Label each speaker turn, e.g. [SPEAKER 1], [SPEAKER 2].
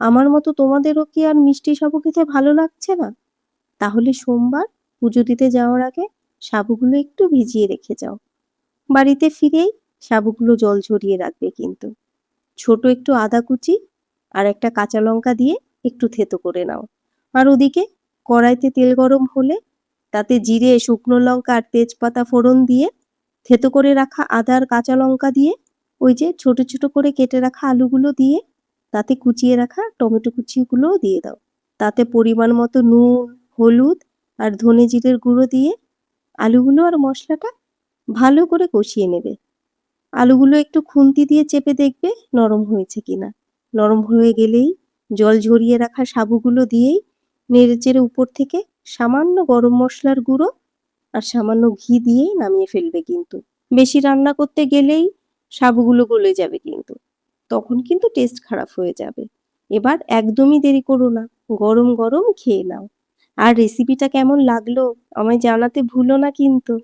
[SPEAKER 1] আমার মতো তোমাদেরও কি আর মিষ্টি সাবু খেতে ভালো লাগছে না? তাহলে সোমবার পুজো দিতে যাওয়ার আগে সাবুগুলো একটু ভিজিয়ে রেখে যাও। বাড়িতে ফিরেই সাবুগুলো জল ঝরিয়ে রাখবে কিন্তু। ছোট একটু আদা কুচি আর একটা কাঁচা লঙ্কা দিয়ে একটু থেতো করে নাও। আর ওদিকে কড়াইতে তেল গরম হলে তাতে জিরে, শুকনো লঙ্কা আর তেজপাতা ফোড়ন দিয়ে থেতো করে রাখা আদা আর কাঁচা লঙ্কা দিয়ে ওই যে ছোট ছোট করে কেটে রাখা আলুগুলো দিয়ে তাতে কুচিয়ে রাখা টমেটো কুচিগুলোও দিয়ে দাও। তাতে পরিমাণ মতো নুন, হলুদ আর ধনে জিরের গুঁড়ো দিয়ে আলুগুলো আর মশলাটা ভালো করে কষিয়ে নেবে। আলুগুলো একটু খুন্তি দিয়ে চেপে দেখবে নরম হয়েছে কিনা। নরম হয়ে গেলেই জল ঝরিয়ে রাখা সাবুগুলো দিয়েই নেড়েচেড়ে উপর থেকে সামান্য গরম মশলার গুঁড়ো আর সামান্য ঘি দিয়েই নামিয়ে ফেলবে কিন্তু। বেশি রান্না করতে গেলেই সাবুগুলো গলে যাবে কিন্তু। তখন কিন্তু টেস্ট খারাপ হয়ে যাবে। এবার একদমই দেরি করো না। গরম গরম খেয়ে নাও। আর রেসিপিটা কেমন লাগলো আমায় জানাতে ভুলো না কিন্তু।